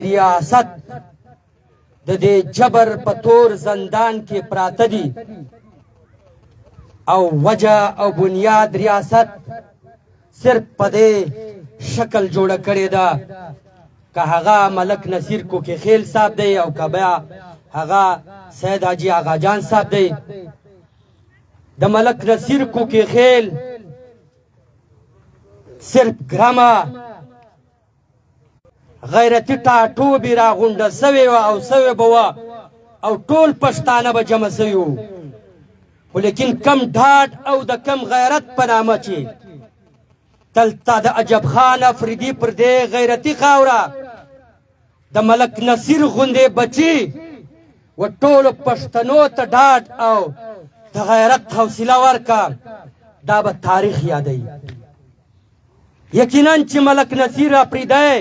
ریاست د دې جبر په تور زندان کې پراته دي او وجه او بنیاد ریاست صرف په دې شکل جوړه کړې ده که هغه ملک نصیر کوکي خیل صاحب دی او که بیا هغه سید حاجي آغا جان صاحب دی د ملک نصیر کوکي خیل صرف ګرامه غیرتی ټاټوبې راغونډه سوې وه او سوې به وه او ټول پښتانه به جمع سوي وو خو لیکن کم ډاډ او د کم غیرت په نامه چې دلته د عجب خان افریدي پر دې غیرتي خاوره د ملک نصیر غوندې بچي و ټولو پښتنو ته ډاډ او د غیرت حوصله ورکه دا به تاریخ یادوي یقینا چې ملک نصیر افریدی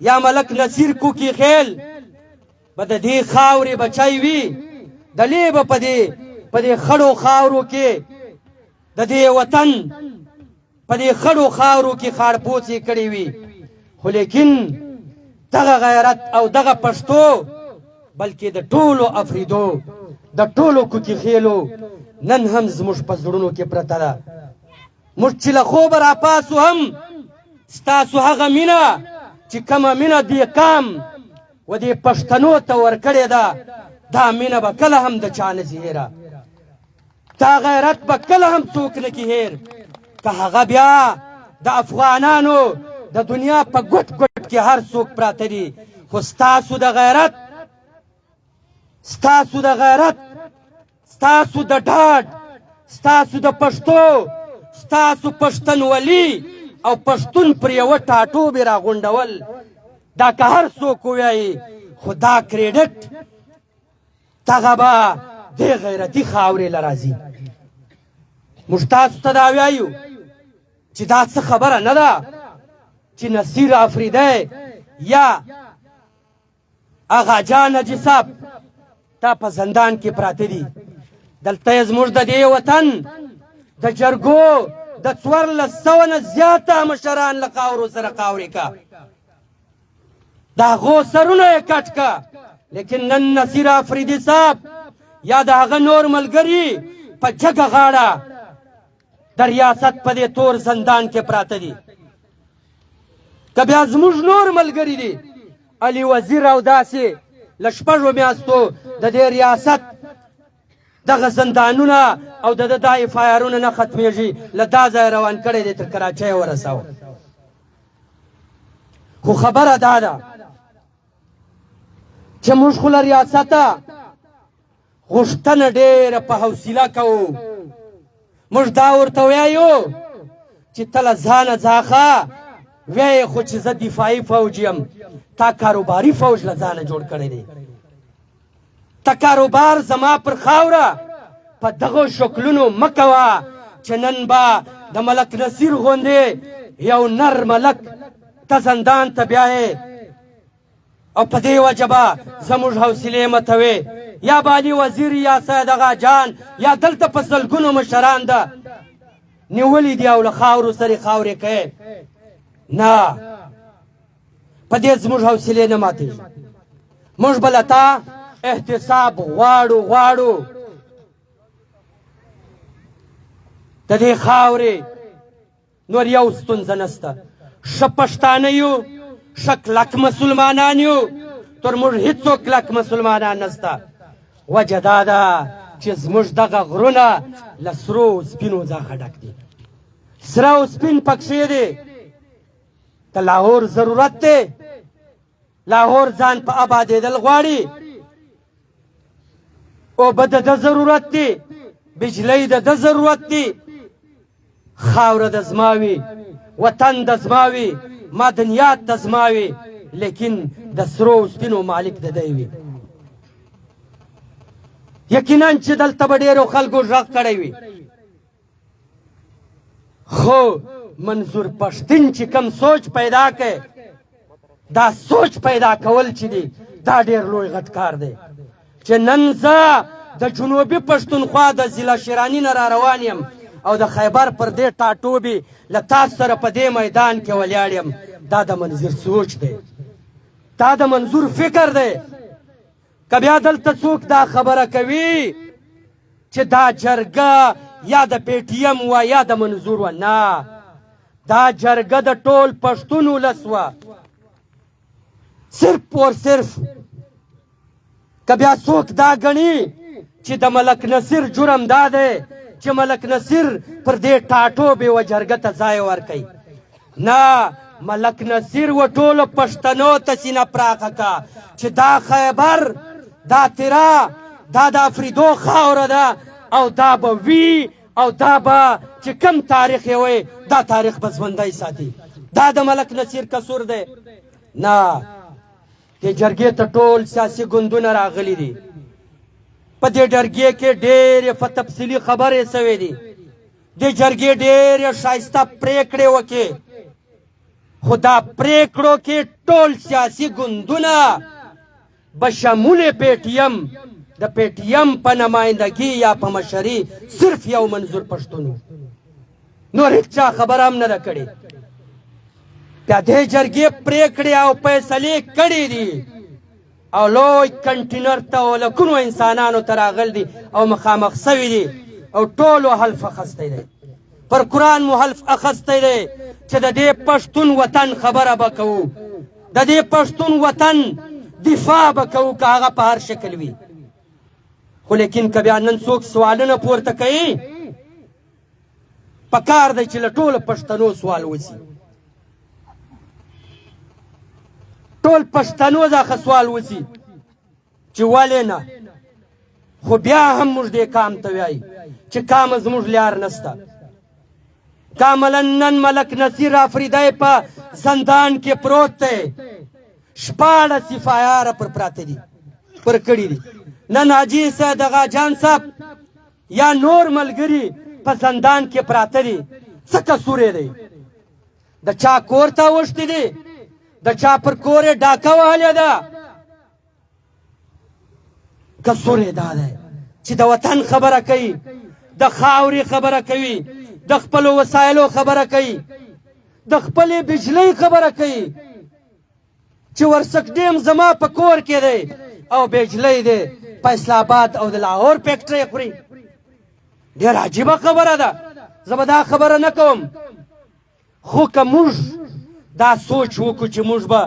یا ملک نصیر کوکي خیل به د دې خاورې بچی وي دلې به په دې خړو خاورو کې د دې وطن په دې خړو خاورو کې خاړپوڅې کړې وي خو لیکن دغه غیرت او دغه پښتو بلکې د ټولو افریدو د ټولو کوکي خیلو نن هم زموږ په زړونو کې پرته ده موږ چې له خوبه راپاسو هم ستاسو هغه مینه چې کومه مینه دې قام و دې پښتنو ته ورکړې ده دا مینه به کله هم د چا نه ځي هېره دا غیرت به کله هم څوک نه کي هېر که هغه بیا د افغانانو د دنیا په ګوټ ګوټ کې هر څوک پراته دي خو ستاسو د غیرت ستاسو د ډاډ ستاسو د پښتو ستاسو پښتونولي او پښتون پر یوه ټاټوبې راغونډول دا که هر څوک ووایي خو دا کریډټ دغه به دې غیرتي خاورې له راځي موږ تاسو ته دا وایو چې دا څه خبره نه ده چې نصیر افریدی یا آغا جان حاجي صاحب دا په زندان کې پراته دي دلته یې زموږ د دې وطن د جرګو د 1400 نه زیاته مشران له خاورو سره خاورې کا د هغو سرونه یې کټ کا لیکن نن نصیر افریدي صاحب یا د هغه نور ملګري په جګه غاړه د ریاست په دې تور زندان کې پراته دي که بیا زموږ نور ملګري دي علي وزیر او داسې له شپږو میاشتو د دې ریاست دغه زندانونه او د دا فایرونه نه ختمیږي له دا ځای روان کړی دی تر کراچۍ ورساوه خو خبره دا ده چې موږ خو له ریاسته غوښتنه ډېره په حوصله کوو موږ دا ورته وایو چې ته له ځانه ځاخه وایې خو چې زه دفاعي فوج یم تا کاروباري فوج له ځانه جوړ کړی دی ته کاروبار زما پر خاوره په دغو شکلونو مه کوه چې نن به د ملک نصیر غوندې یو نر ملک ته زندان ته بیایې او په دې وجه به زموږ حوصلې متوې یا به علي وزیر یا سید آغا جان یا دلته په سلګونو مشران ده نیولي دي او له خاورو سرې خاورې کوې نه په دې زموږ حوصلې نه ماتېږي موږ به له تا احتساب غواړو د دې خاورې نور یو ستونزه نسته ښه پښتانه یو ښه کلک مسلمانان یو تر موږ هېڅوک کلک مسلمانان نسته وجه دا ده چې زموږ دغه غرونه له سرو سپینو څخه ډک دي سره او سپین پکښې دی د لاهور ضرورت دی لاهور ځان په آبادېدل غواړي اوبه د ده ضرورت دی بجلی د ده ضرورت دی خاوره د زما وي وطن د زما وي معدنیات د زما وي لیکن د سرو سپینو مالک د دی وي یقینا چې دلته به ډېرو خلکو غږ کړی وي خو منظور پښتین چې کم سوچ پیدا کړي دا سوچ پیدا کول چې دی دا ډېر لوی غټ کار دی چې نن زه د جنوبي پښتونخوا د ضلع شیراني نه را روان یم او د خیبر پر دې ټاټوبې له تاسو سره په دې میدان کې ولاړ یم دا د منظور سوچ دی دا د منظور فکر دی. که بیا دلته څوک دا خبره کوي چې دا جرګه یا د پی ټي ایم وه یا د منظور وه، نه، دا جرګه د ټول پښتون ولس وه. صرف اور صرف که بیا څوک دا ګڼي چې د ملک نصیر جرم دا دی چې ملک نصیر پر دې ټاټوبې و جرګه ته ځای ورکوي، نه، ملک نصیر و ټولو پښتنو ته سینه پراخه کا چې دا خیبر، دا تیرا، دا د افریدو خاوره ده او دا به وي او دا به چې کم تاریخ یې وی دا تاریخ به ژوندی ساتي. دا د ملک نصیر قصور دی؟ نه. دې جرګې ته ټول سیاسي ګوندونه راغلي دي. په دې جرګې کې ډېرې په تفصیلي خبرې سوې دي. دې جرګې ډېرې ښایسته پرېکړې وکړې، خو دا پرېکړو کې ټول سیاسي ګوندونه بشمول پی ټي ایم، د پی ټي ایم په نمایندګي یا په مشري صرف یو منظور پښتون، نور هیڅ چا خبره هم نه ده کړې. بیا دې جرګې پرېکړې او فیصلې کړې دي او لوی کنټینر ته ولکونو انسانانو ته راغلي دي او مخامخ سوي دي او ټولو حلف اخیستی دی، پر قرآن مو حلف اخیستی دی چې د دې پښتون وطن خبره به کوو، د دې پښتون وطن دفاع به کوو که هغه په هر شکل وي. خو لیکن که بیا نن څوک سوالونه پورته کوي، پکار دی چې له ټولو پښتنو سوال وسي، ټول پښتنو څخه سوال وسي چې ولې نه. خو بیا هم موږ دې کام ته وایي چې کام زموږ لار نسته. کاملا نن ملک نصیر افریدی په زندان کې پروت دی، 14 FIR پر پراته دي، پر کړي دي. نن حاجي صاحب د غاجان صاحب یا نور ملګري په زندان کې پراته دي. څه قصور یې دی؟ د چا کور ته اوښتي دي؟ د چا پر کور یې ډاکه وهلې ده؟ قصور یې دا دی چې د وطن خبره کوي، د خاورې خبره کوي، د خپلو وسایلو خبره کوي، د خپلې بجلۍ خبره کوي چې ورسک ډیم زما په کور کې دی او بجلۍ دی په اسلام آباد او د لاهور فیکټرۍ خوري. ډېر عجیبه خبره ده. زه به دا خبره نه کوم، خو که موږ دا سوچ وکړو چې موږ به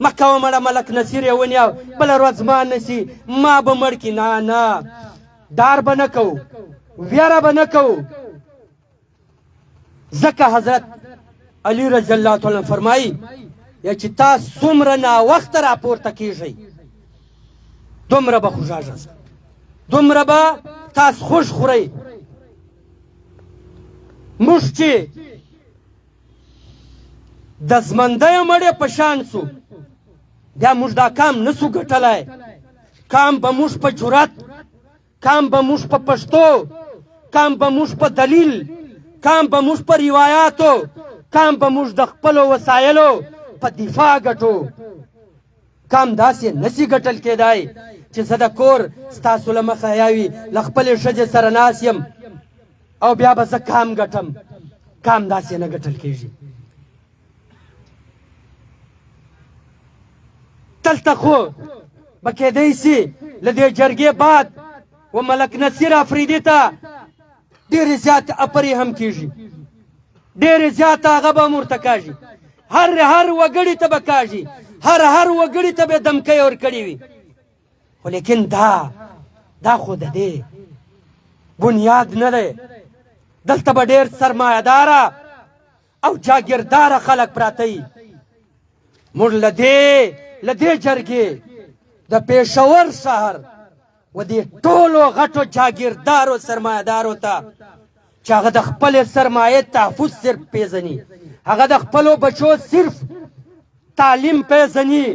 مه کوه مړه ملک نصیر یې ونیو بله ورځ ما نسي ما به مړ کړي، نه نه، ډار به نه کوو، ویره به نه کوو. ځکه حضرت علی رضی الله تعالی فرمایي یا چې تاسو څومره ناوخته راپورته کیږئ دومره به خوږاږئ، دومره به تاسو خوږ خورئ. موږ چې د زمندیو مړې په شان سو، بیا موږ دا کام نسو ګټلی. کام به موږ په جرأت، کام به موږ په پښتو، کام به موږ په دلیل، کام به موږ په روایاتو، کام به موږ د خپلو وسایلو په دفاع ګټو. کام داسې نسی ګټل کېدای چې زه د کور ستاسو له مخه یاوي له خپلې ښځې سره ناست یم او بیا به زه کام ګټم. کام داسې نه ګټل کېږي. دلته خو به کېدی سي له دې جرګې بعد و ملک نصیر افریدي ته ډېرې زیاتې اپرې هم کېږي، ډېرې زیاته هغه به هم ورته کاږي، هر وګړي ته به کاږي، هر وګړي ته به دمکۍ ورکړې وي. خو لیکن دا خو د دې بنیاد نه دی. دلته به ډېر سرمایهداره او جاګیرداره خلک پراته وي. موږ له دې جرګې د پېښور شهر و دې ټولو غټو جاګیردارو سرمایهدارو ته چې هغه د خپلې سرمایې تحفظ صرف پیژني، هغه د خپلو بچو صرف تعلیم پیژني،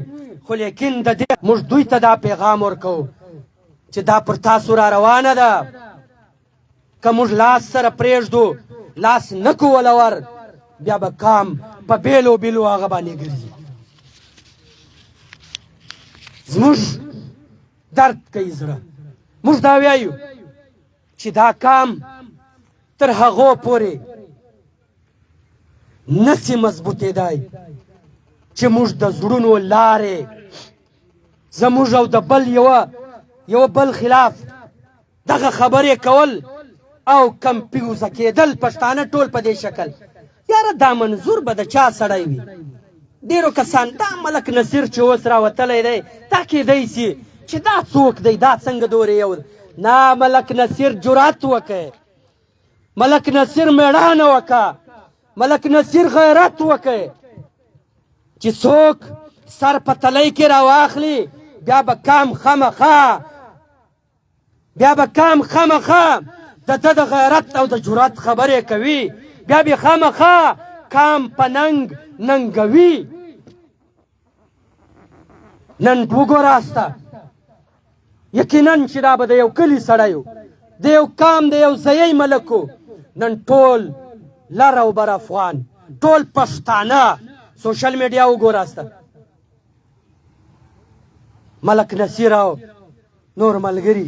خو لیکن د دې موږ دوی ته دا پیغام ورکوو چې دا پر تاسو را روانه ده. که موږ لاس سره پرېږدو، لاس نه کو ولور، بیا به کام په بیلو بیلو هغه باندې ګرځي. زموږ درد کوي زړه. موږ دا وایو چې دا کام تر هغو پورې نسی مضبوطېدای چې موږ د زړونو لارې زموږ او د بل یو بل خلاف دغه خبرې کول او کمپیوزه کېدل پښتانه ټول په دې شکل یاره دا منظور به د چا سړی وي ډېرو کسان دا ملک نصیر چې اوس راوتلی دی دا کېدی سي چې دا څوک دی دا څنګه دورې یو نه ملک نصیر جرات وکړ ملک نصیر میړانه وکړه ملک نصیر غیرت وکړ چې څوک سر په تلی کې راواخلي بیا به کام خامخا د ده د غیرت او د جرات خبرې کوي بیا به خامخا کام په ننګوي نن وګوراسته یقینا چې دا به د یو کلي سړی و د یو قام د یو ځایي ملک و نن ټول لر او بر افغان ټول پښتانه سوشل میډیا وګوراسته ملک نصیر او نور ملګري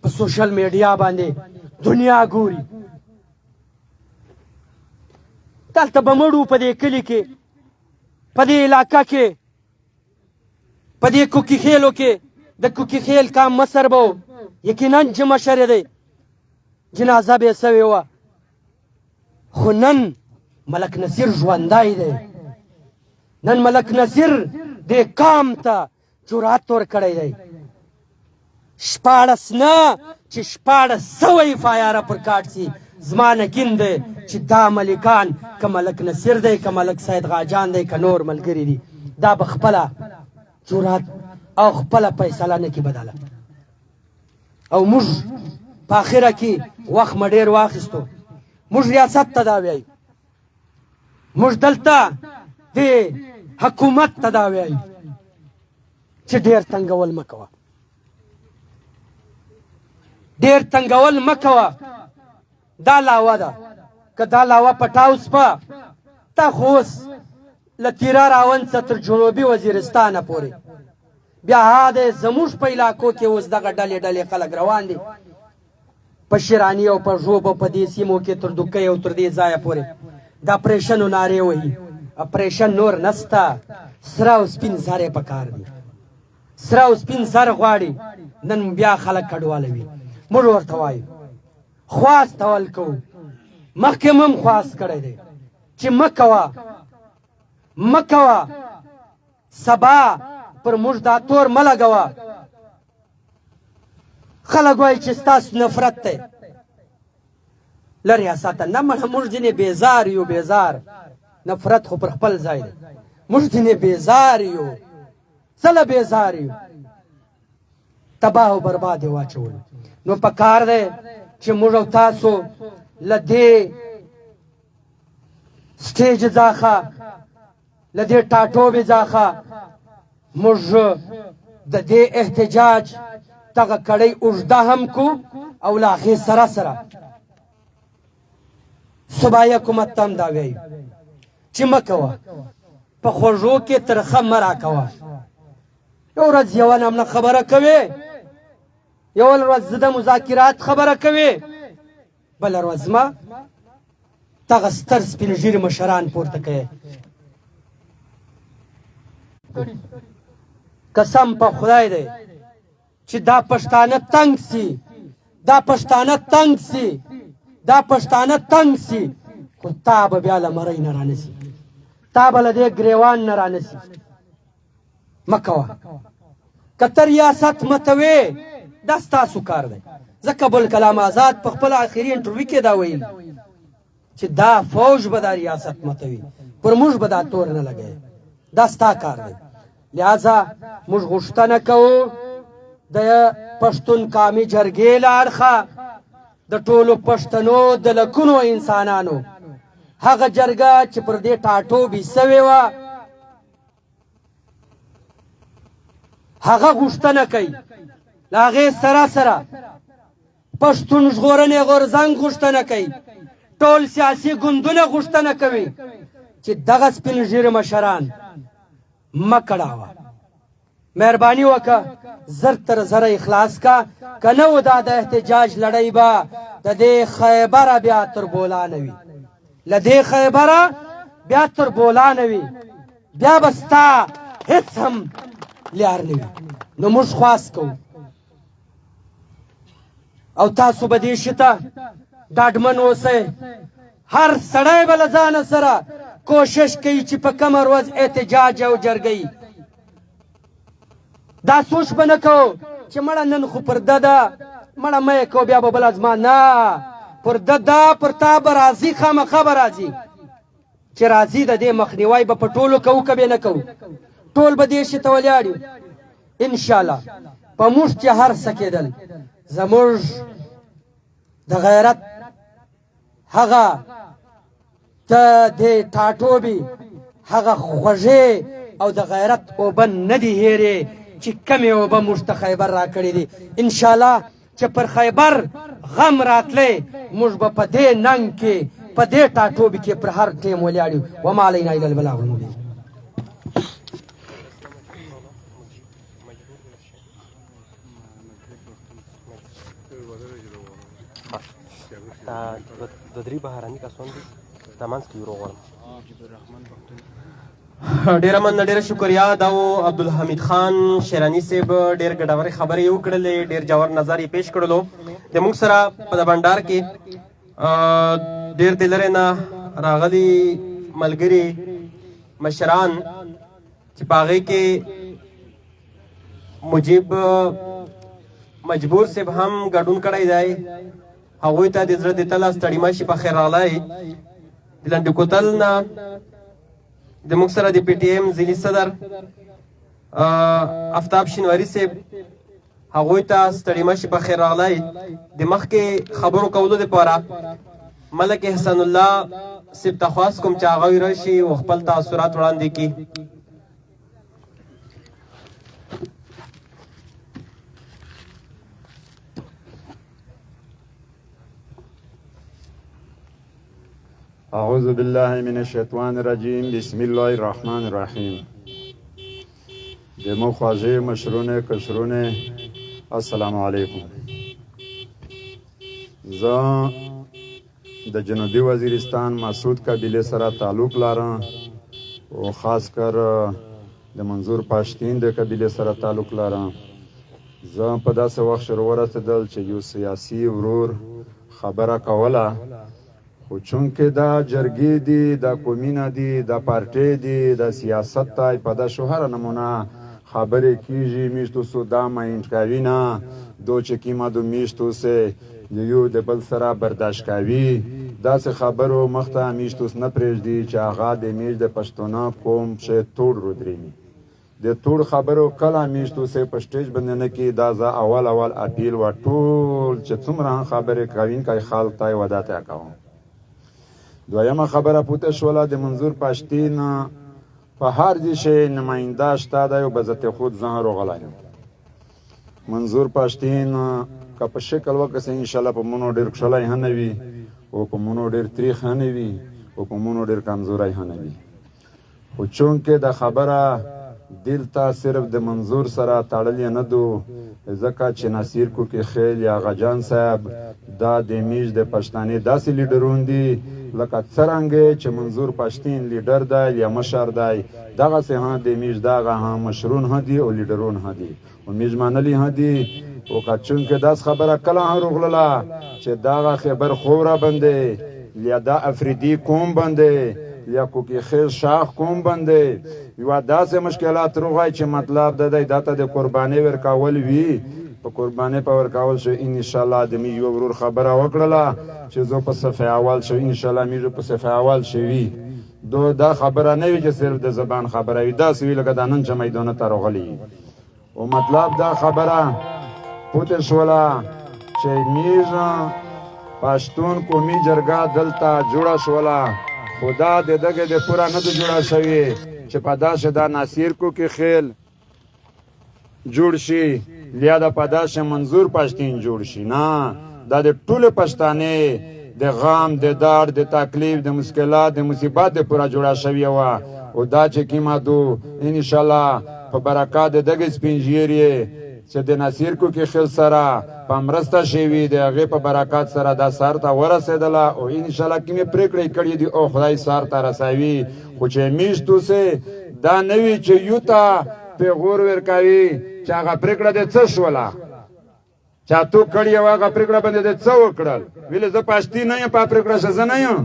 په سوشل میډیا باندې دنیا ګوري دلته به مړو په دې کلي کې په دې علاقه کې په دې کوکي خیلو کې د کوکي خیل کام مصر به و یقینا چې مشر دی جنازه به یې سوې وه خو نن ملک نصیر ژوندی دی نن ملک نصیر دې قام ته جرات ورکړی دی 14 نه چې 1400 فایاره پر کاټ سي زما یقین دی چې دا ملکان که ملک نصیر دی که ملک سید غاجان دی که نور ملګري دي دا به خپله جرات او خپله فیصله نه کي بدله او موږ په آخره کې وخت مې ډېر واخیستو موږ ریاست ته دا وایو موږ دلته د حکومت ته دا وایو چې ډېر تنګول مه کوه ډېر تنګول مه کوه دا لاوه ده که دا لاوه پټاو سپه تا خو اوس له تیره راون څخه تر جنوبي وزیرستانه پورې بیا ها دی زموږ په علاقو کې اوس دغه ډلې خلک روان دي په شیراني او په ژوب په دې سیمو کې تر دوکۍ او تر دې ځایه پورې د اپریشنو نارې وهي اپریشن نور نسته سره او سپین زر یې پکار دي سره او سپین زر غواړي نن بیا خلک کډوالوي موږ ورته وایو خواست اول کوو مخکې هم خواست کړی دی چې مه کوه سبا پر موږ دا تور مه لګوه خلک وایي چې ستاسو نفرت دی لرې اساته نه مړه موږ ځینې بیزار یو نفرت خو پر خپل ځای دی موږ ځینې بیزار یو څله بیزار یو تباه او برباد یې واچولو نو په کار دی چې موږ او تاسو له دې سټیج څخه له دې ټاټوبې څخه موږ د دې احتجاج دغه کړۍ اوږده هم کو او له هغې سره صوبایي حکومت ته هم دا وایو چې مه کوه په خوږو کې ترخه مه راکوه یو ورځ یوه نامنه خبره کوې یوه ورځ زه د مذاکرات خبره کوې بله ورځ ما دغه ستر سپین ږیري مشران پورته کوې قسم په خدای دی چې دا پښتانه تنګ سي خو تا به بیا له مرۍ نه رانسي تا به له دې ګریوان نه رانسي مه کوه که ته ریاست متوې دا ستاسو کار دی ځکه ابوالکلام آزاد په خپل آخري انټرویو کې دا ویل چې دا فوج به دا ریاست متوي پر موږ به دا تور نه لګوي دا ستا کار دی لہذا موږ غوښتنه کوو د پښتون قامي جرګې له اړخه د ټولو پښتنو د لکونو انسانانو هغه جرګه چې پر دې ټاټوبې سوې وه هغه غوښتنه کوي له هغې سره پښتون ژغورنې غورځنګ غوښتنه کوي ټول سیاسي ګوندونه غوښتنه کوي چې دغه سپین ږیري مشران مه کړاوه مهرباني وکړه زر تر زره اخلاص کا که نه و دا د احتجاج لړۍ به د دې خیبره بیا تر بولانه وي له دې خیبره بیا تر بولانه وي بیا به ستا هېڅ هم لیار نه وي. نو موږ خواست کوو او تاسو به دې شي ته ډاډمن اوسئ. هر سړی به له ځانه سره کوشش کوي چې په کومه ورځ احتجاج او جرګۍ. دا سوچ به نه کوو چې مړه نن خو پر ده ده مړه مه یې کوو بیا به بله زما نه پر ده ده پر تا به راځي خامخا به راځي چې راځي د دې مخنیوی به په ټولو کوو که بې نه کوو. ټول به دې شي ته ولاړ یو انشاءالله. په موږ چې هر څه کېدل زموږ د غیرت هغه ته دې ټاټوبې هغه خوږې او د غیرت اوبه نه دي هېرې چې کمې اوبه موږ ته خیبر را کړې دي. انشاءالله چې پر خیبر غم راتلی موږ به په دې ننګ کې په دې ټاټوبې کې پر هر ټیم ولاړ یو. وما علینا الا البلاغ المبین. د درې بهراني کسان دي دا منځ کې یو غواړم. ډېره مننه ډېره شکریا. دا و عبدالحمید خان شیراني صاحب ډېر ګټورې خبرې یې وکړلې ډېر ژور نظر یې پیش کړلو. د موږ سره په د بنډار کې ډېر د لرې نه راغلي ملګري مشران چې په هغې کې مجیب مجبور صاحب هم ګډون کړی دی. هغوی ته د زړه د تله ستړي مه شي په خیر راغلی. د لنډې کوتل نه د موږ سره د پی ټي ایم ځلي صدر افتاب شینواري صاحب هغوی ته ستړي مه شي په خیر راغلی. د مخکې خبرو کولو دپاره ملک احسان الله صاحب ته خواست کوم چې هغوی راشي او خپل تاثرات وړاندې کړي. اعوذ بالله من الشیطان الرجیم بسم الله الرحمن الرحیم. دمو خواجه مشرونه کشرونه السلام علیکم. زه د جنوبی وزیرستان مسعود قبیله سره تعلق لرم او خاص کر د منظور پاشتین د قبیله سره تعلق لرم. زه په داسې وخت سره ورسېدل چې یو سیاسي ورور خبره کوله خو چونکې دا جرګې دي دا قومونه دي دا پارټۍ دي دا سیاست ته په دا شوهره نمونه خبرې کیږي میشتو سو دا ماینډ کوي نه دو چې کیما دو میشتو سه یو د بل سره برداشت کوي. داسې خبرو مخته میشتوس نه پرېږدي چې هغه د میش د پښتونه قوم چې توړ رودریني د توړ خبرو کله میشتوسې په سټیج باندې نه کې دا زه اول اپیل و ټول چې څومره خبرې کوونکی خلک ته یې ودا ته کوم. دویمه خبره پوته شوله د منظور پاشتین په هر دې شی نماینده شته دی او به ذات خود ځان راغلی منظور پاشتین که په شکل وکړسې انشاءالله په مونو ډېر کښلی هم نه وي او په مونو ډېر تریخ هم نه وي او په مونو ډېر کمزوری هم نه وي. خو چونکې دا خبره دلته صرف د منظور سره تړلې نه دو ځکه چې نصیر کوکي خیل یا غجان صاحب دا د میش د پښتانې داسې لیډرون دي لکه څرنګه چې منظور پښتین لیډر دی یا مشر دی دغسې هم د میش دغه هم مشرون هم دي او لیډرون هم دي او میزمانلي هم دي. او که چونکې داس خبره کله هم راغلله چې دغه خبر خوره بندې یا دا افریدي قوم بندې یا کوکي خیل شاخ قوم بندې یوه داسې مشکلات راغی چې مطلب د دی دا ته د قربانۍ ورکول وي په قربانۍ په ورکول شو. انشاءالله د می یو ورور خبره وکړله چې زه په صفحه اول شو انشاءالله میږو په صفحه اول شوي. دا خبره نه وي چې صرف د زبان خبره وي داسې وي لکه دا نن چې میدانه ته راغلي او مطلب دا خبره پوته شوله چې میږ پښتون قومي جرګه دلته جوړه شوله خو دا د دغه د پوره نه ده جوړه شوې چې په داسې دا ناصیر کوکي خیل جوړ شي یا د په داسې منظور پښتین جوړ شي نه دا د ټولې پښتانې د غم د درد د تکلیف د مشکلات د مصیبت پوره جوړه شوې وه او دا چې کیما دو انشاءالله په برکات د دغه سپین ږیرې چې د نصیر کوکي خیل سره په مرسته شوي د هغې په برکات سره دا سار ته ورسېدله او انشاءالله کومې پرېکړې کړي دي او خدای سار ته رسوي خو چې میشتو سې دا نه وي چې یو ته پیغور ورکوي چې هغه پرېکړه دې څه شوله چا تو کړی او هغه پرېکړه باندې دې څه وکړل ویلې زه پاشتي نه یم په پرېکړه شه زه نه یم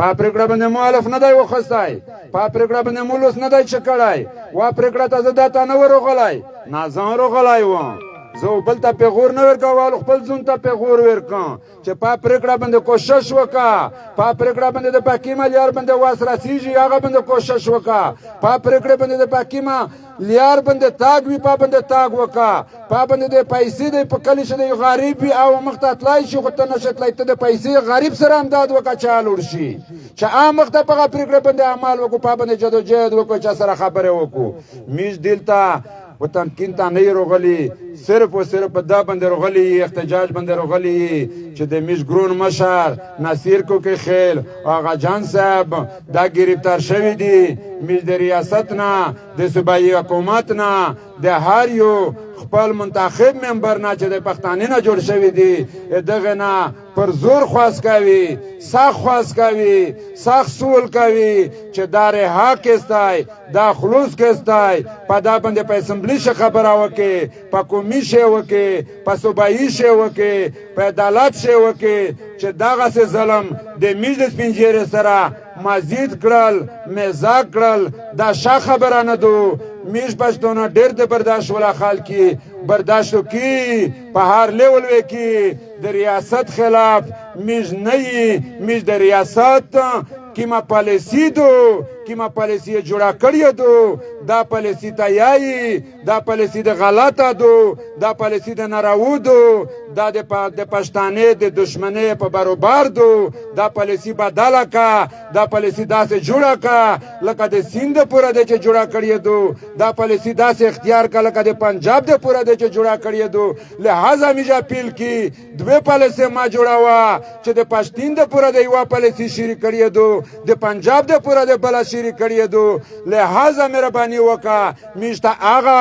په پرېکړه باندې مؤلف نه دی وخستی په پرېکړه باندې مولوس نه دی چې کړی وا پرېکړه ته زه دا ته نه ورغلی نه زه ورغلی وم زه بل ته پیغور نه ورکوم خپل ځون ته پیغور ورکم چې په پرېکړه باندې کوشش وکړه په پرېکړه باندې د پاکي ملیار باندې واس رسیږي هغه باندې کوشش وکړه په پرېکړه باندې د پاکي لیار باندې تاګ وي په باندې تاګ وکړه په باندې د پیسې د په کلی شه د غریب وي او مخته تلای شي خو ته نشه تلای ته د پیسې غریب سره امداد وکړه چې لوړ شي چې عام مخته په پرېکړه باندې عمل وکړو په باندې جدوجہد وکړو چې سره خبره وکړو میز دلته و تمکین ته نه روغلی صرف و صرف دا باندې روغلی احتجاج باندې روغلی چې د میش ګرون مشر نصیر کوکي خیل آقا جان صاحب دا گرفتار شوی دی میش د ریاست نه د صوبایي حکومت نه د هر یو خپل منتخب ممبر نه چې د پښتانه نه جوړ شوی دی دغه نه پر زور خواست کوي سخت خواست کوي سخت سول کوي چې دار حق استای دا خلوص کېستای په دا باندې په اسمبلی شه خبره وکي په قومي شه وکي په صوبایي شه وکي په عدالت شه وکي چې دغه سه ظلم د میز پنجره سره مزید کړل مزاق کړل دا ښه خبره نه دو میش پښتون ډېر د برداشت ولا خلکی برداشت کی په هر لیول وکي د ریاست خلاف میش نه میش د ریاست کیما پالیسی دو کیما پالیسی جوړه کړی دو دا پالیسی ته یای دا پالیسی د غلطه دو دا پالیسی د نارو دو دا د پښتانه د دشمنی په برابر دو دا پالیسی بدله کا دا پالیسی داسې جوړه کا لکه د سیند پورا د چې جوړه کړی دو دا پالیسی داسې اختیار کا لکه د پنجاب د پورا د چې جوړه کړی دو لہذا میجا پیل کی دوه پالیسی ما جوړاوا چې د پښتین د پورا د یو پالیسی شری کړی دو د پنجاب د پورا د بل شری کړی دو لہذا مهرباني وکا میشته هغه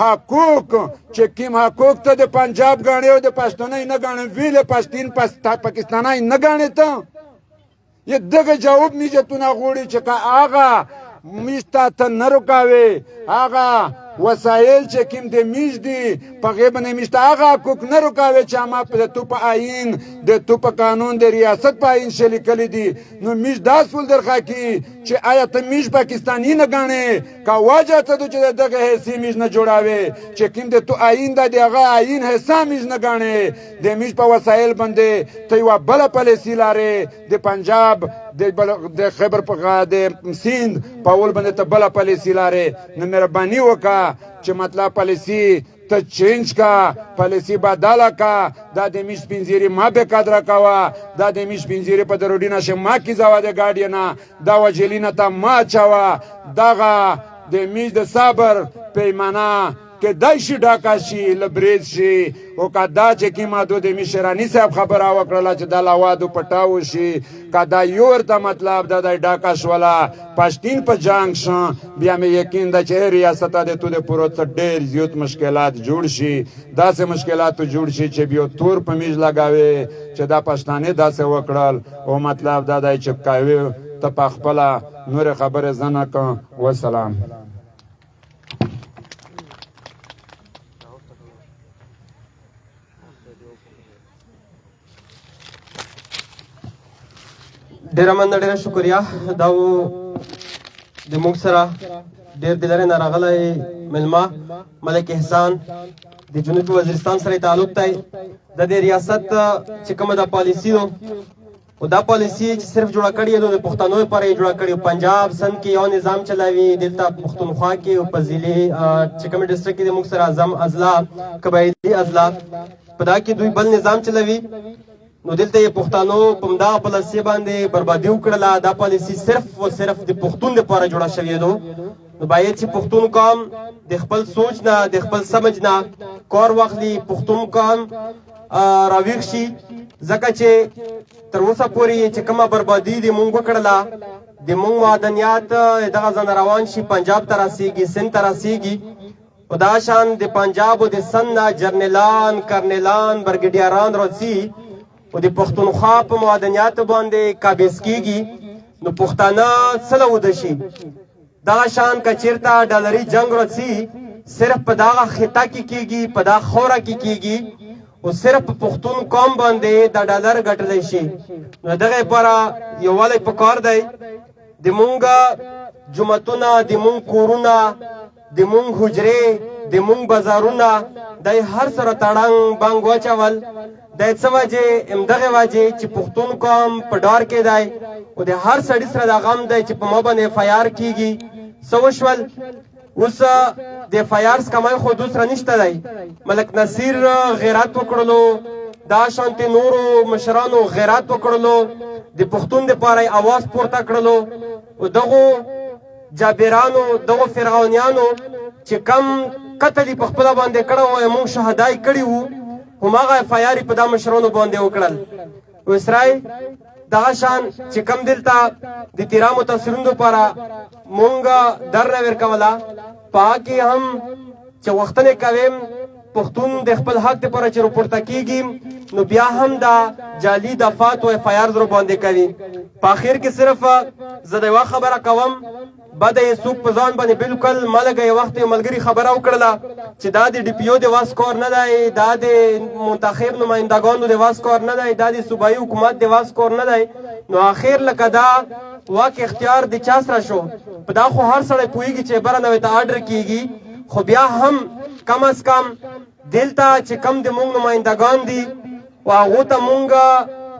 حقوق چې کوم حقوق ته د پنجاب غاڼې او د پښتونای نه غاڼې ویل پښتین پاکستانای نه غاڼې ته یې دغه جواب میجتونه غوړي چې هغه میشته ته نه رکاوي هغه وسایل چې کوم د میش دی په غیبه میشته هغه حقوق نه رکاوي چې ما په تو په آئین د تو په قانون د ریاست په آئین شلی کلی دي نو میش داس ول درخه کی چې آیا ته میش پاکستانی نه غاڼې کا واجه ته چې دغه هسي میش نه جوړاوي چې کوم د تو آئین د هغه آئین هسا میش نه غاڼې د میش په وسایل باندې ته یو بل پالیسی لاره د پنجاب د خیبر په د سیند په ول باندې ته بل پالیسی لاره نو مهرباني وکا چې مطلب پالیسی ته چینج کا پالیسی بدله کا دا د میش پنځيري ما به قدر کاوه دا د میش پنځيري په دروډینا شه ما کی زوا د ګاډینا دا وجلینا ته ما چاوه دغه د میش د صبر پیمانه که دایشي ډاکا شي لبریز شي او کدا چې کی مادو د مشرانی صاحب خبره وکړه چې د لاوادو پټاو شي کدا یور ته مطلب د ډاکا شولا پښتین په جنگ شو بیا مې یقین د چې ریاست د تو د پروت ډېر زیات مشکلات جوړ شي داسې مشکلات جوړ شي چې بیا تور په میز لگاوي چې دا پښتانه داسې وکړل او مطلب دا دای چپکاوي ته په خپل نور خبره زنه کو والسلام ډیره مننه ډیره شکریا دا و د موږ سره ډیر د لرې نه راغلی مېلمه ملک احسان د جنوبي وزیرستان سره تعلق دی د دې ریاست چې کومه د پالیسي نو او دا پالیسي چې صرف جوړه کړې ده د پښتنو لپاره یې جوړه کړې پنجاب سند کې یو نظام چلاوي دلته پښتونخوا کې او په ضلع چې کوم ډسټرکټ کې د موږ سره اعظم اضلاع قبایلي اضلاع په دا کې دوی بل نظام چلاوي نو دلته یې پښتنو په همدغه پالیسي باندې بربادي وکړله دا پالیسي صرف او صرف د پښتون لپاره جوړه شوې ده نو باید چې پښتون قوم د خپل سوچ نه د خپل سمج نه کار واخلي پښتون قوم راویښ شي ځکه چې تر اوسه پورې چې کومه بربادي د مونږ وکړله د مونږ معدنیات دغه ځنه روان شي پنجاب ته رسیږي سند ته رسیږي او دا شان د پنجاب او د سند نه جرنیلان کرنیلان برګډیاران راځي او د پښتونخوا په معدنیاتو باندې قابض کیږي نو پښتانه څه له وده شي دغه شان که چېرته ډالري جنګ راځي صرف په دغه خطه کې کیږي په دغه خوره کې کیږي او صرف په پښتون قوم باندې د ډالر ګټلی شي نو دغه لپاره یووالی پکار دی د مونږ جوماتونه د مونږ کورونه د مونږ حجرې د مونږ بازارونه دی هر سره تړنګ بنګ واچول دی څه وجې همدغې وجې چې پښتون قوم په ډار کې دی او د هر سړي سره دا غم دی چې په ما باندې اف آی آر کېږي څه وشول اوس د اف آی آر کمای خو دوسره نشته دی ملک نصیر غیرت وکړلو دا شانتې نورو مشرانو غیرت وکړلو د پښتون دپاره یې اواز پورته کړلو او دغو جابرانو دغو فرعونیانو چې کم قتل یې په خپله باندې کړی و موږ شهدای کړي وو هماغه اف آی آر یې په دا مشرانو باندې وکړل او اسرائیل دغه شان چې کم دلته د تیرا متاثرینو لپاره مونږ در نه ورکوله په هغه کې هم چې غوښتنې کویم پښتون د خپل حق دپاره چې راپورته کېږي نو بیا هم دا جعلي دفات او اف آی آر در باندې کوي په اخر کې صرف زه د یوه خبره کوم بده یې څوک په ځان باندې بالکل ما لږه یو وخت یو ملګري خبره وکړله چې دا د ډي پي او د واس کار نه دی دا د منتخب نمایندګانو د واس کار نه دی دا د صوبایي حکومت د واس کار نه دی نو اخر لکه دا واک اختیار د چا سره شو په دا خو هر سړی پوهېږي چې بره نوې ته آرډر کېږي خو بیا هم کم از کم دلته چې کم د مونږ نمایندګان دي او هغو ته مونږ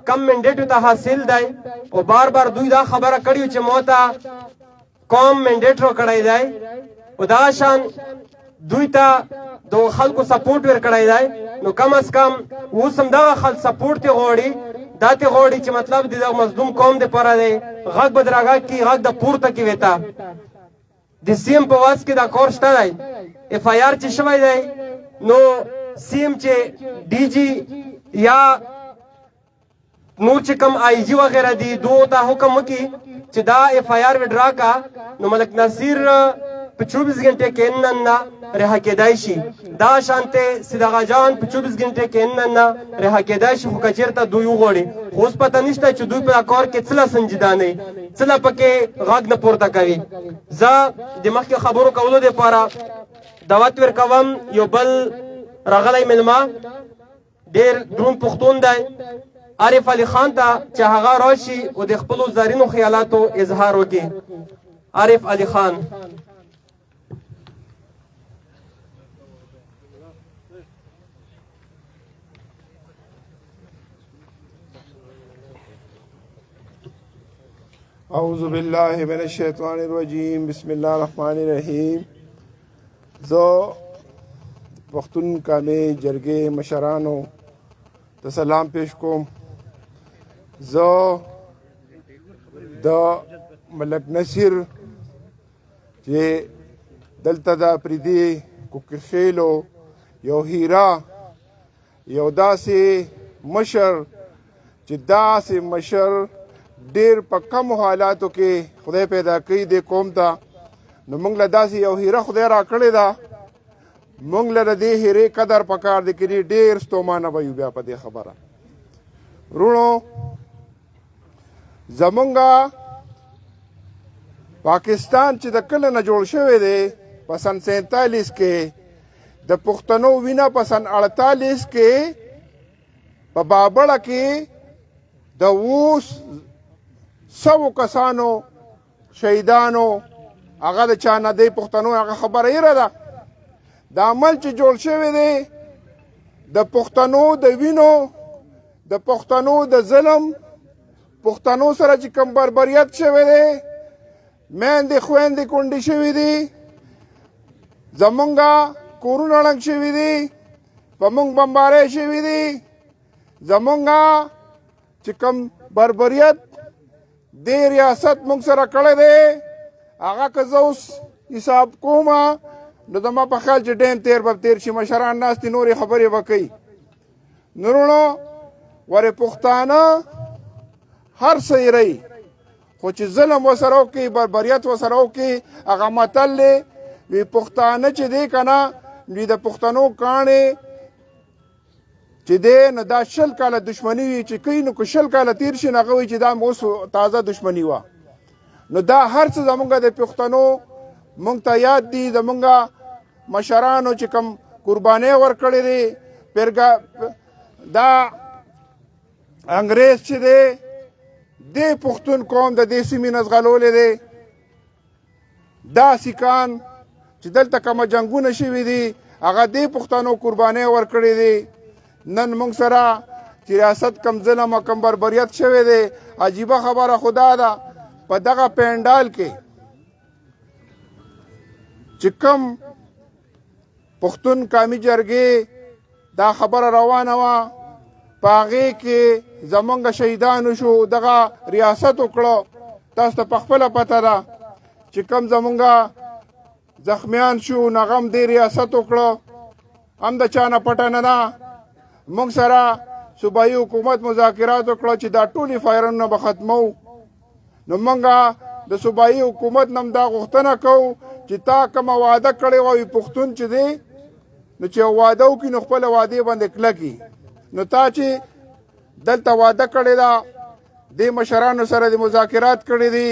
کم منډیټو ته حاصل دی او بار بار دوی دا خبره کړې چې ما ته کوم منډیټ راکړی دی او دغه شان دوی ته د خلکو سپورټ ورکړی دی نو کم از کم اوس هم دغه خلک سپورټ ترې غواړي دا ترې غواړي چې مطلب د دغه مظلوم قوم دپاره دی غږ به د راغږ کړي غږ د پورته کې ویته د سی ایم په واس کې دا کار شته دی اف آی آر چې شوی دی نو سی ایم چې ډي جي یا نور چې کم آی جي وغیره دي دو ته حکم وکړي چې دا اف آی آر وډرا کا نو ملک نصیر په 24 غنټې کې نن نه رها کېدای شي دا شانته صدقه جان په 24 غنټې کې نن نه رها کېدای شي خو کچیرته دوی وغوړي خو اوس پته نشته چې دوی په کار کې څه سنجیدانه څه پکې غږ نه پورته کوي زه د مخکې خبرو کولو لپاره دعوت ورکوم یو بل راغلی ملما ډېر دروند پښتون دی عارف علي خان ته چې هغه راشي او د خپلو زرینو خیالاتو اظهار وکړي عارف علي خان اعوذ باللہ من الشیطان الرجیم بسم اللہ الرحمن الرحیم زو پختون کامې جرګې مشرانو ته سلام پیش کوم زه د ملک نصیر چې دلته د پریدي کوکخیلو یو هیرا یو داسې مشر چې داسې مشر ډیر په کم حالاتو کې خدای پیدا کړی د قوم ته نو موږ له داسې یو هیره خدای را کړې ده موږ له دې هیرې قدر پکار دی کړي ډیر ستومانه وایو بیا په دې خبره رونو زمونږه پاکستان چې د کله نه جوړ شوی دی په سن 47 کې د پښتنو وینا په سن 48 کې په بابړه کې د اوس 100 کسانو شهیدانو هغه د چا نه دی پښتنو هغه خبره یې ده د عمل چې جوړ شوی دی د پښتنو د وینو د پښتنو د ظلم پښتنو سره چې کوم بربریت شوی دی میندې خویندې کونډې شوي دي زمونږ کورونه ړنګ شوي دي په موږ بمبارۍ شوي دي زمونږ چې کوم بربریت دې ریاست موږ سره کړی دی هغه که زه اوس حساب کوم نو زما په خیال چې ډیم تیر به تیر شي مشران ناست دي نورې خبرې به کوي نورونو ورې پښتانه هر څه یې رهي خو چې ظلم ورسره وکړي بربریت ورسره وکړي هغه متل دی وی پښتانه چې دی که نه دوی د پښتنو کاڼې چې دی نو دا 20 کاله دشمني وي چې کوي نو که 20 کاله تیر شي نو هغه وایي چې دا اوس تازه دشمني وه نو دا هر څه زمونږ د پښتنو مونږ ته یاد دي زمونږ مشرانو چې کوم قربانۍ ورکړې دي دا انګریز چې دی دې پښتون قوم د دې سیمې نه ځغلولی دی دا سیکان چې دلته کومه جنګونه شوي دي هغه دې پښتنو قربانۍ ورکړې دي نن موږ سره چې ریاست کم ظلم او کم بربریت شوی دی عجیبه خبره خدا ده په دغه پینډال کې چې کوم پښتون قومي جرګې دا خبره روانه وه په هغې کې زمونږ شهیدانو شو دغه ریاست وکړو تاسو ته په خپله پته ده چې کوم زمونږ زخمیان شو نو هغه هم دې ریاست وکړو هم د چا نه پټه نه ده موږ سره صوبایي حکومت مذاکرات وکړو چې دا ټولې فایرونه به ختمو نو موږ د صوبایي حکومت نه هم دا غوښتنه کوو چې تا کومه وعده کړې وه پښتون چې دی نو چې واده وکړي نو خپله وعدې باندې کلکي نو تا چې دلته واده کړې ده دې مشرانو سره د مذاکرات کړي دي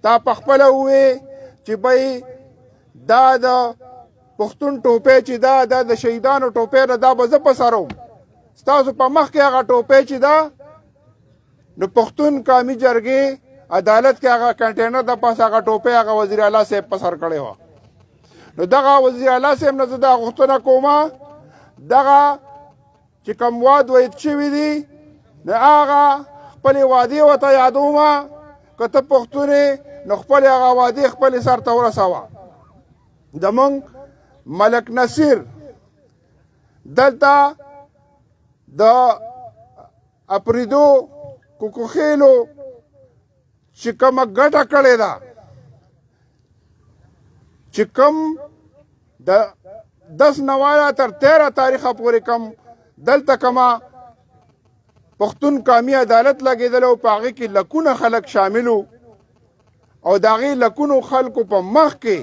تا په خپله ووې چې بی دا د پښتون ټوپی چې دا د شهیدانو ټوپی ده دا به زه په سروم ستاسو په مخ کې هغه ټوپی چې ده نو پښتون قومي جرګې عدالت کې هغه کنټینر د پاسه هغه ټوپی هغه وزیر اعلی صاحب په سر کړی وه نو دغه وزیر اعلی صاحب نه زه دا غوښتنه کومه دغه چې کوم وعد وعید شوي دي نو هغه خپلې وعدې ورته یادومه که ته پښتون یې نو خپلې هغه وعدې خپلې سر ته ورسوه زمونږ ملک نصیر دلته د اپریدو کوکوخیلو چې کومه ګټه کړې ده چې کوم د 10 نواله تر 13 تاریخه پورې کوم دلته کومه پښتون قومي عدالت لګېدلی او په هغې کې لکونه خلک شاملو او د هغې لکونو خلکو په مخ کې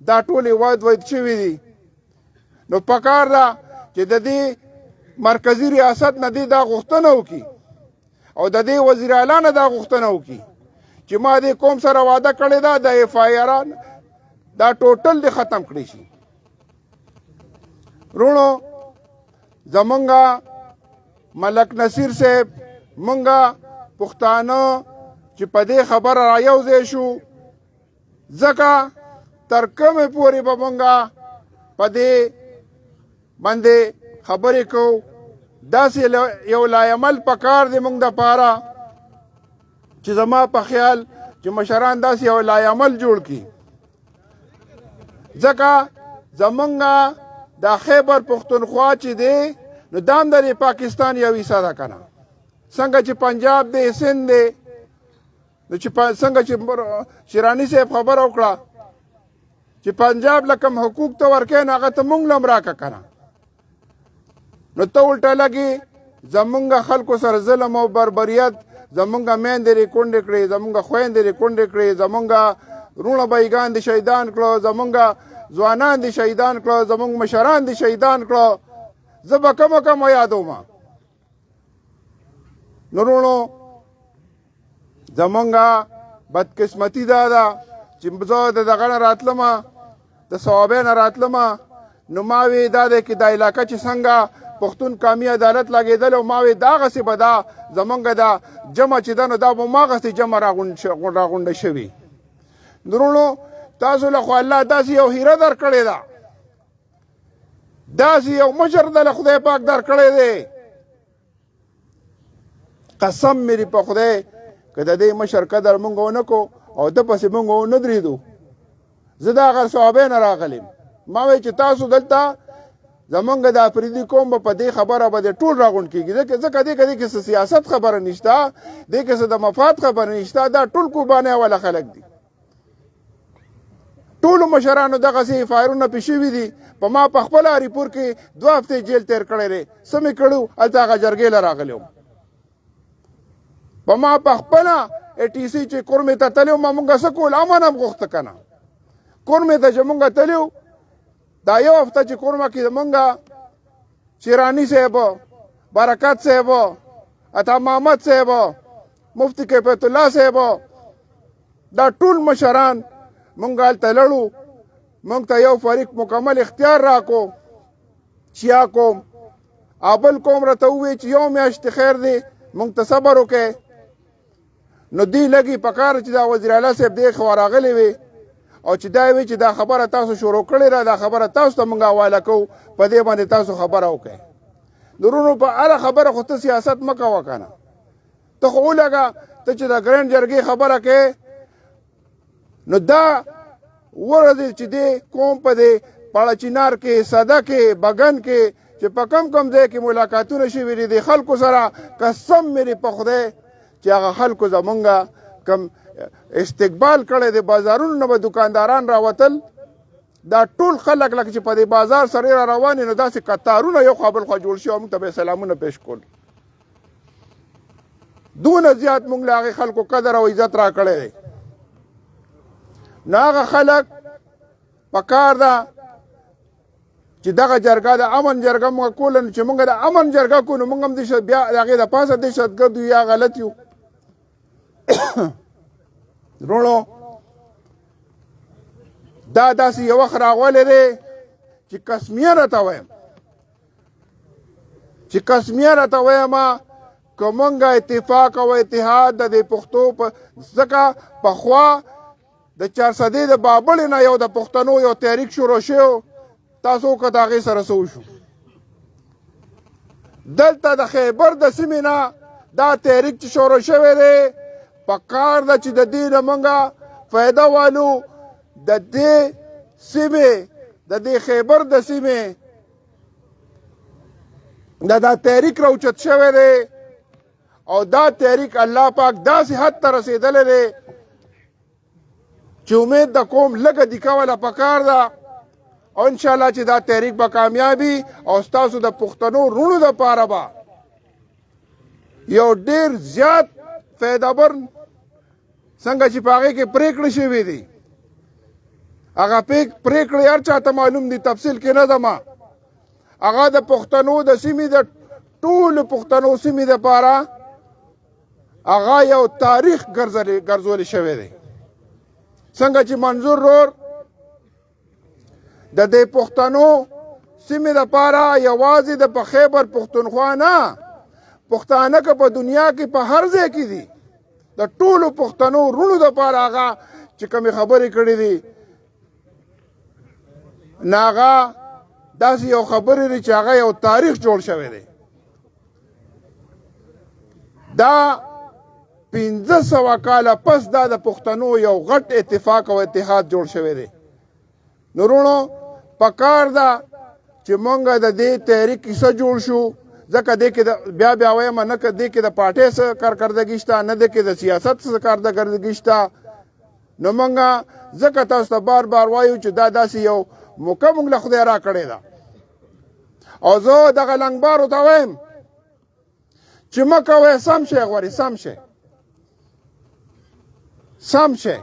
دا ټولې وعید شوي دي نو پکار ده چې د دې مرکزي ریاست نه دې دا غوښتنه وکړي او د دې وزیر اعلی نه دا غوښتنه وکړي چې ما دې قوم سره وعده کړې ده د اف آی آران دا ټوټل دې ختم کړی شي رونو زمونږه ملک نصیر صاحب مونږه پښتانه چې په دې خبره رايوځای شو ځکه تر کومې پورې به مونږه په دې باندې خبرې کوو داسې یو لایعمل پکار دی مونږ دپاره چې زما په خیال چې مشران داسې یو لایعمل جوړ کړي ځکه زمونږه دا خیبر پښتونخوا چې دی نو دام د پاکستان یو حصه ده که نه څنګه چې پنجاب دی سند دی نو چې څنګه چې شیراني صاحب خبره وکړه چې پنجاب له کوم حقوق ته ورکوې نو هغه ته مونږ له هم راکړه که نه نو ته الټه لګې زمونږ خلکو سره ظلم او بربریت زمونږ میندې یې کونډې کړې زمونږ خویندې یې کونډې کړې زمونږ رونه بایګان دې شهیدان کړو زمونږ ځوانان دې شهیدان کړو زمونږ مشران دې شهیدان کړو زه به کم یادومه نو رونو زمونږ بدقسمتي دا ده چې زه د دغه نه راتلمه د صوابۍ نه راتلمه نو ما وی دا دی چې دا علاقه چې څنګه پښتون قومي عدالت لګېدلی او ما وی دغسې به دا زمونږ دا جمع چې ده نو دا به هماغسې جمع راغونډه شوي درونو تاسو له خو الله داسې یو هیره درکړې ده داسې یو مشر دله خدای پاک درکړی دی قسم مې په خدای که د دې مشر قدر مونږ ونه کو او د پسې مونږ ونه درېدو زه د هغه صحابې نه راغلم ما وایي چې تاسو دلته زمونږ د افریدي قوم به په دې خبره به د ټول راغونډ کېږي ځکه دې کې څه سیاست خبره نشته دې کې څه د مفاد خبره نشته دا ټول قربانۍ والا خلک دي ټولو مشرانو دغسې فایرونه پې شوي دي په ما په خپله هریپور کې 2 هفتې جیل تیر کړی دی څه مې کړو هلته هغه جرګې له راغلی وم په ما په خپله ای ټي سي چې کور مې ته تللی وم مونږ څه کول امن هم غوښته که نه کورمې ته چې مونږ تلو دا یو هفته چې کورمه کې مونږ شیرانی صاحب برکت صاحب عطا محمد صاحب مفتی کیفیت الله صاحب دا ټول مشران مونږ هلته لړو مونږ ته یو فریق مکمل اختیار راکو چیا کوم ابل کوم راته ووی چې یو میاشت خیر دی مونږ ته صبر وکړئ نو دی لګي پکار چې دا وزیر اعلی صاحب دی خو راغلی وي او چې دا وی چې دا خبره تاسو شروع کړې را دا خبره تاسو ته مونږ حواله کوو په دې باندې تاسو خبره وکړئ درونو په هره خبره خو ته سیاست مه کوه کنه ته خو ولګه ته چې د ګرینډ جرګې خبره کوې نو دا ورځې چې دی کوم په دې پاړه چینار کې صده کې بګن کې چې په کم کم ځای کې ملاقاتونه شوي دي د خلکو سره قسم مې په خدای چې هغه خلکو زمونږ کم استقبال کړی د بازارونو نه به دکانداران راوتل دا ټول خلک لکه چې په دې بازار سره را روان نو داسې قطارونه یو خوا بل خوا جوړ شي او موږ ته به سلامونه پیش کول دونه زیات موږ له هغې خلکو قدر او عزت را کړی دی نو هغه خلک پکار ده چې دغه جرګه د امن جرګه موږ کوله نو چې موږ د امن جرګه کو نو موږ هم بیا د هغې د پاسه دهشتګرد یو یا غلط یو وروڼو دا داسې یو وخت راغلی دی چې قسمیه راته وایم که موږ اتفاق او اتحاد د دې پښتو په ځکه پخوا د 400 د بابل نه یو د پښتنو یو تحریک شروع شو تاسو که د هغې سره څه وشو دلته د خیبر د سیمې نه دا تحریک چې شروع شوی دی په کار ده چې د دې نه موږ فایده والو د دې سیمې د دې خیبر د سیمې دا تحریک راوچت شوی دی او دا تحریک الله پاک داسې حد ته رسېدلی دی چې امید د کوم لږه دیکوله پکار ده او انشاءالله چې دا تحریک به کامیابي او ستاسو د پښتنو رونو دپاره به یو ډېر زیات فایدهبر څنګه چې په هغې کې پرېکړې شوي دي هغه پرېکړې هر چاته معلوم دي تفصیل کې نه ځم هغه د پښتنو د سیمې د ټولو پښتنو سیمې دپاره هغه یو تاریخ ګرځولی شوی دی څنګه چې منظور رور د دې پښتنو سیمې دپاره یوازې د خیبر پښتونخوا نه پښتانه که په دنیا کې په هر ځای کې دي د ټولو پښتنو رونو دپاره هغه چې کومې خبرې کړې دي نه هغه داسې یو خبرې دي چې هغه یو تاریخ جوړ شوی دی دا 1500 کاله پس دا د پښتنو یو غټ اتفاق او اتحاد جوړ شوی دی نو وروڼو پکار ده چې مونږ د دې تحریک کیسه جوړ شو ځکه دې کې بیا وایم نه که دې کې د پارټۍ څه کارکردګي شته نه دې کې د سیاست څه کارکردګي شته نو مونږ ځکه تاسو ته بار بار وایو چې دا داسې یو موقع مونږ له خدای را کړې ده او زه دغه لنګبارو ته وایم چې مه کوئ سم شی غورې سم شی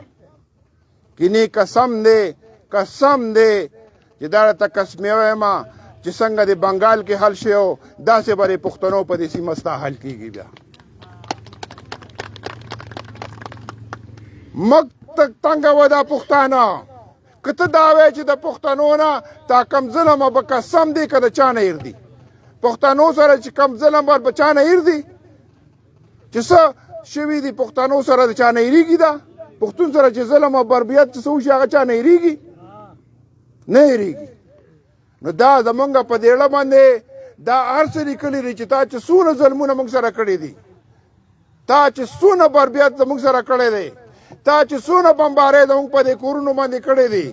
کینې قسم دی چې دا راته قسمې وایم چې څنګه د بنګال کې حل شو داسې به د پښتنو په دې سیمه ستا حل کېږي بیا مګ تنګه و دا پښتانه که ته دا وایې چې د پښتنو نه تا کم ظلم به قسم دی که د چا نه هېر دي پښتنو سره چې کم ظلم به چا نه هېر دي چې څه شوي دي پښتنو سره د چا نه هېرېږي دا پښتون سره چې ظلم او بربریت څه وشي هغه چا نه هېرېږي نه هېرېږي نو دا زمونږ په دیړه باندې دا هر څه لیکلي دي چې تا چې څونه ظلمونه موږ سره کړي دي تا چې څونه بربریت زموږ سره کړی دی تا چې څونه بمبارۍ زموږ په دې کورونو باندې کړی دي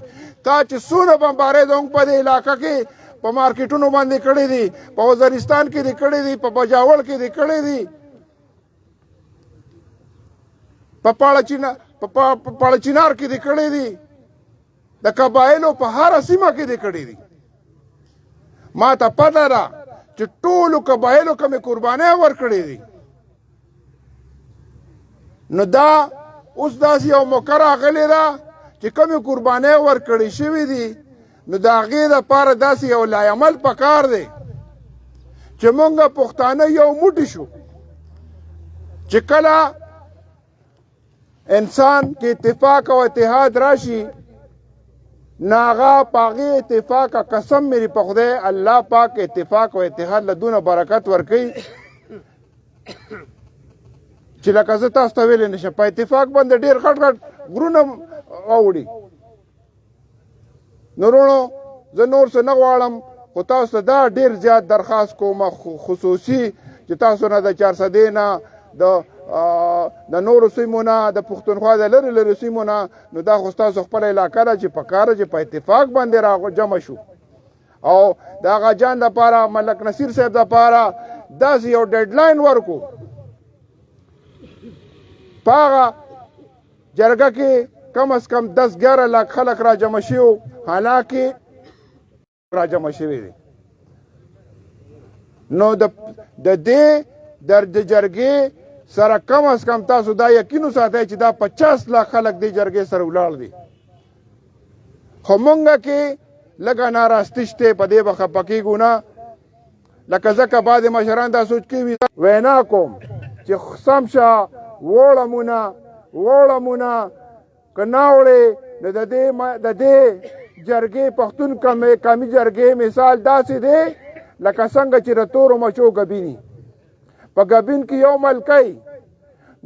تا چې څونه بمبارۍ زموږ په دې علاقه کې په مارکیټونو باندې کړی دي په وزیرستان کې دې کړی دي په بجاول کې دې کړی دي په پاړه چینار کې دې کړی دي د قبایلو په هره سیمه کې دې کړی دي ما ته پته ده چې ټولو قبایلو کومې قربانۍ ورکړې دي نو دا اوس داسې یو موقع راغلې ده چې کومې قربانۍ ورکړې شوي دي نو د هغې دپاره داسې یو لایعمل پکار دی چې مونږ پښتانه یو موټی شو چې کله انسان کې اتفاق او اتحاد راشي ناغا پاغي اتفاق قسم میری په خدای الله پاک اتفاق او اتحاد له دونه برکت ورکي چې لکه زه تاسو ته ویلی نشم په اتفاق باندې ډېر غټ غټ غرونه اوړي نورونو زه نور څه نه غواړم خو تاسو ته دا ډېر زیات درخواست کوم خصوصي چې تاسو نه د 400 نه د نورو سیمو نه د پښتونخوا د لرې لرې سیمو نه نو دا خو ستاسو خپله علاقه ده چې په کار چې په اتفاق باندې را جمع شو او د هغه جان دپاره ملک نصیر صاحب دپاره داسې یو ډیډلاین ورکو په هغه جرګه کې کم از کم 10-11 لاک خلک را جمع شوي حالانکې را جمع شوي دي نو د دې د جرګې سره کم از کم تاسو دا یقین وساتئ چې دا 50 لاک خلک دې جرګې سره ولاړ دي خو مونږ کې لږه ناراستي شته په دې به خفه کېږو نه لکه ځکه بعضې مشران دا سوچ کوي وینا کوم چې سم شه وړمونه که نه وړې نو د دې جرګې پښتون قومي جرګې مثال داسې دی لکه څنګه چې د تورو مچو ګبیني په ګبین کې یو ملکی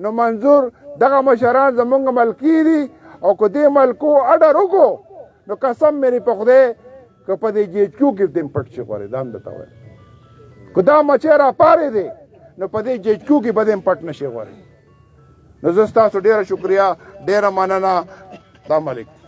نو منظور دغه مشران زمونږ ملکی دي او که دې ملکو اډر وکړو نو قسم مې په خدای که په دې جیچکو کې دې پټ شي غواړي دا هم درته وایم که دا مچۍ راپارې دی نو په دې جیچکو کې به دې پټ نشي غواړي نو زه ستاسو ډېره شکریه ډېره مننه السلام علیکم